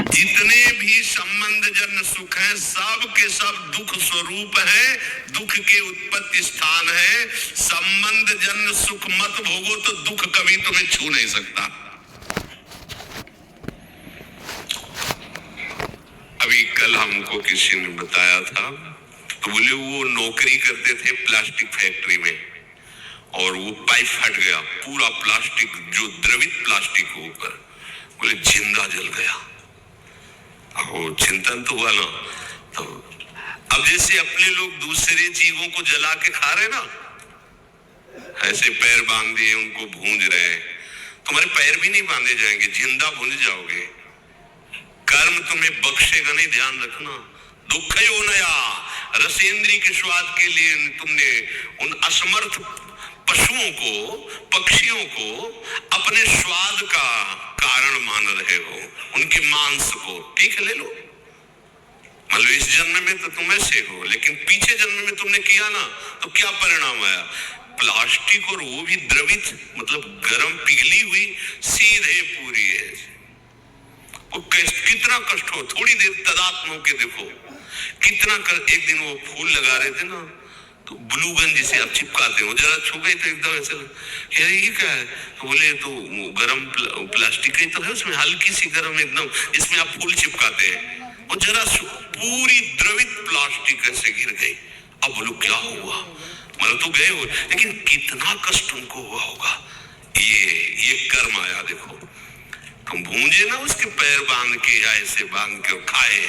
जितने भी संबंध जन्य सुख है सब के सब दुख स्वरूप है, दुख के उत्पत्ति स्थान है। संबंध जन्य सुख मत भोगो तो दुख कभी तुम्हें छू नहीं सकता। अभी कल हमको किसी ने बताया था, तो बोले वो नौकरी करते थे प्लास्टिक फैक्ट्री में और वो पाइप फट गया, पूरा प्लास्टिक जो द्रवित प्लास्टिक के ऊपर, बोले जिंदा जल गया। वो चिंतन तो हुआ ना। तो अब जैसे अपने लोग दूसरे जीवों को जला के खा रहे ना, ऐसे पैर बांध दिए उनको भूंज रहे, तुम्हारे पैर भी नहीं बांधे जाएंगे, जिंदा भूंज जाओगे। कर्म तुम्हें बख्शेगा नहीं, ध्यान रखना। दुख यो नया रसेंद्री के स्वाद के लिए तुमने उन असमर्थ पशुओं को, पक्षियों को अपने स्वाद का कारण मान रहे हो, उनके मांस को। ठीक है, ले लो, मतलब इस जन्म में तो तुम ऐसे हो, लेकिन पीछे जन्म में तुमने किया ना, तो क्या परिणाम आया? प्लास्टिक और वो भी द्रवित, मतलब गर्म पिघली हुई सीधे पूरी है। वो कितना कष्ट हो, थोड़ी देर तदात्म होके देखो कितना एक दिन वो फूल लगा रहे थे ना, तो ब्लू गन जिसे आप चिपकाते हो, जरा छू गई तो एकदम ऐसे यार ये क्या है, तो बोले तो गरम प्लास्टिक ही तो है, उसमें हल्की सी गरम एकदम, इसमें आप फूल चिपकाते हैं, और जरा पूरी द्रवित प्लास्टिक ऐसे गिर गई। अब बोलो क्या हुआ, मतलब तो गए हो, लेकिन कितना कष्ट उनको हुआ होगा। ये कर्म आया। देखो तुम भूंजे ना उसके पैर बांध के या ऐसे बांध के खाए,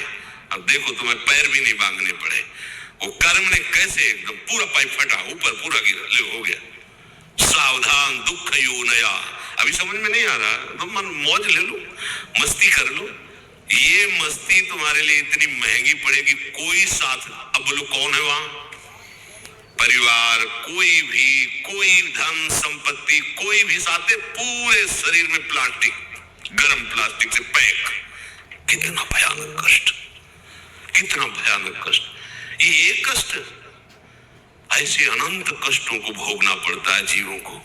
अब देखो तुम्हें पैर भी नहीं बांधने पड़े। वो कर्म ने कैसे एकदम पूरा पाइप फटा, ऊपर पूरा गिरा, ले हो गया। सावधान दुख यो नया। अभी समझ में नहीं आ रहा तो मन मौज ले लो, मस्ती कर लो। ये मस्ती तुम्हारे लिए इतनी महंगी पड़ेगी, कोई साथ। अब बोलो कौन है वहां? परिवार, कोई भी, कोई धन संपत्ति, कोई भी साथ, पूरे शरीर में प्लास्टिक, गर्म प्लास्टिक से पैक। कितना भयानक कष्ट, कितना भयानक कष्ट। ये एक कष्ट, ऐसे अनंत कष्टों को भोगना पड़ता है जीवों को।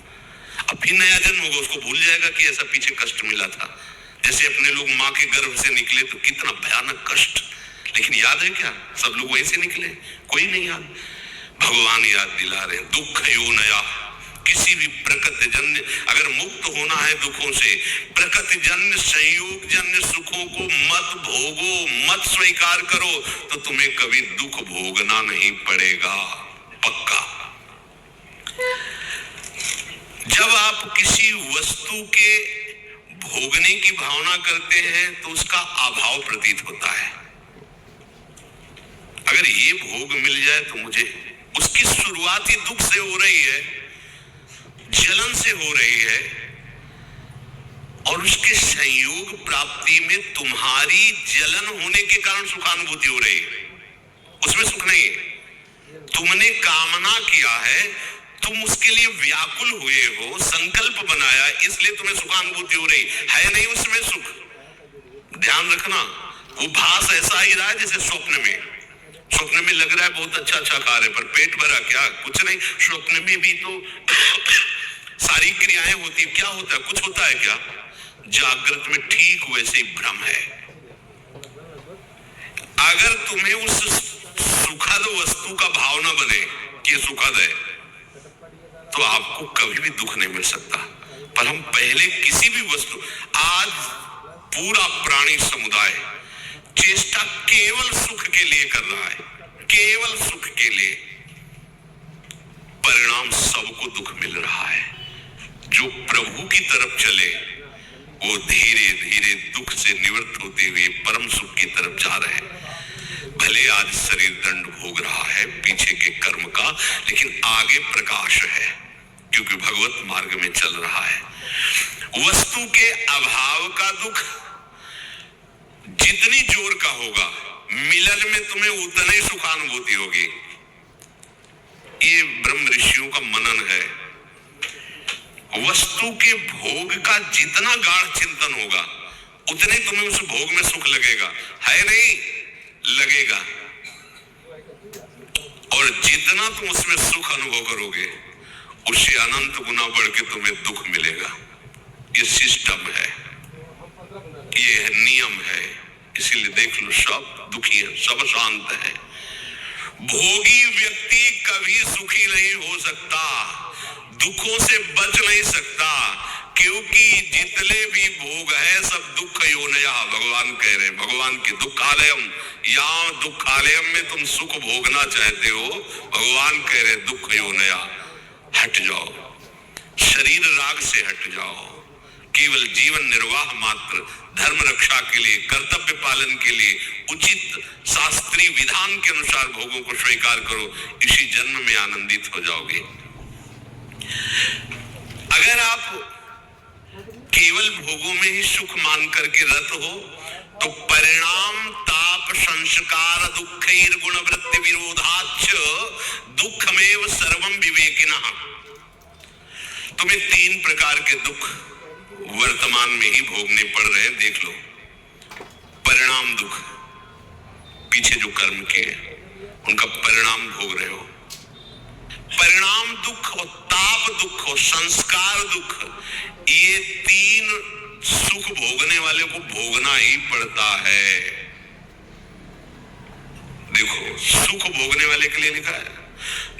अब फिर नया जन्म होगा, उसको भूल जाएगा कि ऐसा पीछे कष्ट मिला था। जैसे अपने लोग माँ के गर्भ से निकले तो कितना भयानक कष्ट, लेकिन याद है क्या? सब लोग वैसे निकले, कोई नहीं याद। भगवान याद दिला रहे हैं, दुख यो नया। किसी भी प्रकृति जन्य, अगर मुक्त होना है दुखों से, प्रकृति जन्य संयोग जन्य सुखों को मत भोगो, मत स्वीकार करो, तो तुम्हें कभी दुख भोगना नहीं पड़ेगा, पक्का। जब आप किसी वस्तु के भोगने की भावना करते हैं तो उसका अभाव प्रतीत होता है। अगर ये भोग मिल जाए तो मुझे, उसकी शुरुआत ही दुख से हो रही है, जलन से हो रही है, और उसके संयोग प्राप्ति में तुम्हारी जलन होने के कारण सुखानुभूति हो रही है, उसमें सुख नहीं है। तुमने कामना किया है, तुम उसके लिए व्याकुल हुए हो, संकल्प बनाया, इसलिए तुम्हें सुखानुभूति हो रही है, नहीं उसमें सुख। ध्यान रखना, वो भास ऐसा ही रहा है जैसे स्वप्न में लग रहा है बहुत अच्छा अच्छा खा रहे, पर पेट भरा क्या? कुछ नहीं। स्वप्न में भी तो सारी क्रियाएं होती, क्या होता है? कुछ होता है क्या? जागृत में ठीक वैसे ही भ्रम है। अगर तुम्हें उस सुखद वस्तु का भावना बने कि सुखद है, तो आपको कभी भी दुख नहीं मिल सकता। पर हम पहले किसी भी वस्तु, आज पूरा प्राणी समुदाय चेष्टा केवल सुख के लिए कर रहा है, केवल सुख के लिए। परिणाम सबको दुख मिल रहा है। जो प्रभु की तरफ चले वो धीरे धीरे दुख से निवृत्त होते हुए परम सुख की तरफ जा रहे हैं। भले आज शरीर दंड भोग रहा है पीछे के कर्म का, लेकिन आगे प्रकाश है, क्योंकि भगवत मार्ग में चल रहा है। वस्तु के अभाव का दुख जितनी जोर का होगा, मिलन में तुम्हें उतनी सुखानुभूति होगी। ये ब्रह्म ऋषियों का मनन है। वस्तु के भोग का जितना गाढ़ चिंतन होगा, उतने तुम्हें उस भोग में सुख लगेगा, है नहीं? लगेगा। और जितना तुम उसमें सुख अनुभव करोगे, उससे अनंत गुना बढ़ के तुम्हें दुख मिलेगा। ये सिस्टम है, ये नियम है। इसीलिए देख लो, सब दुखी है, सब शांत है। भोगी व्यक्ति कभी सुखी नहीं हो सकता, दुखों से बच नहीं सकता, क्योंकि जितने भी भोग है सब दुख योनया, भगवान कह रहे हैं। भगवान के दुखालयम, यहाँ दुखालयम में तुम सुख भोगना चाहते हो, भगवान कह रहे दुख योनया, हट जाओ, शरीर राग से हट जाओ, केवल जीवन निर्वाह मात्र, धर्म रक्षा के लिए, कर्तव्य पालन के लिए उचित शास्त्रीय विधान के अनुसार भोगों को स्वीकार करो, इसी जन्म में आनंदित हो जाओगे। अगर आप केवल भोगों में ही सुख मान करके रत हो तो परिणाम ताप संस्कार दुखैर गुण वृत्ति विरोधाच्च दुखमेव सर्वम विवेकिनः। तुम्हें 3 प्रकार के दुख वर्तमान में ही भोगने पड़ रहे हैं, देख लो। परिणाम दुख, पीछे जो कर्म किए उनका परिणाम भोग रहे हो। परिणाम दुख और ताप दुख और संस्कार दुख, ये 3 सुख भोगने वाले को भोगना ही पड़ता है। देखो, सुख भोगने वाले के लिए लिखा है,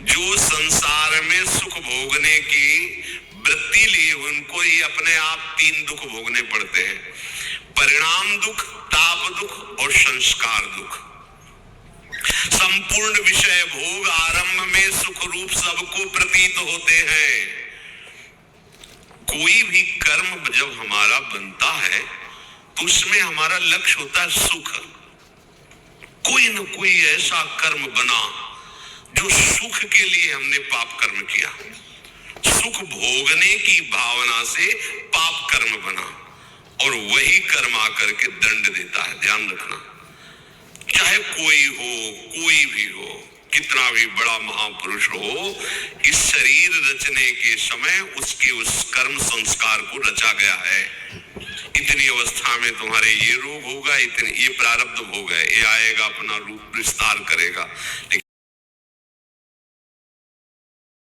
जो संसार में सुख भोगने की वृत्ति लिए उनको ही अपने आप 3 दुख भोगने पड़ते हैं, परिणाम दुख, ताप दुख और संस्कार दुख। संपूर्ण विषय भोग आरंभ में सुख रूप सबको प्रतीत होते हैं। कोई भी कर्म जब हमारा बनता है तो उसमें हमारा लक्ष्य होता है सुख। कोई न कोई ऐसा कर्म बना जो सुख के लिए हमने पाप कर्म किया, सुख भोगने की भावना से पाप कर्म बना, और वही कर्म आकर के दंड देता है। ध्यान रखना, चाहे कोई भी हो, कितना भी बड़ा महापुरुष हो, इस शरीर रचने के समय उसके उस कर्म संस्कार को रचा गया है। इतनी अवस्था में तुम्हारे ये रोग होगा, इतने ये प्रारब्ध भोग है, ये आएगा, अपना रूप विस्तार करेगा, लेकिन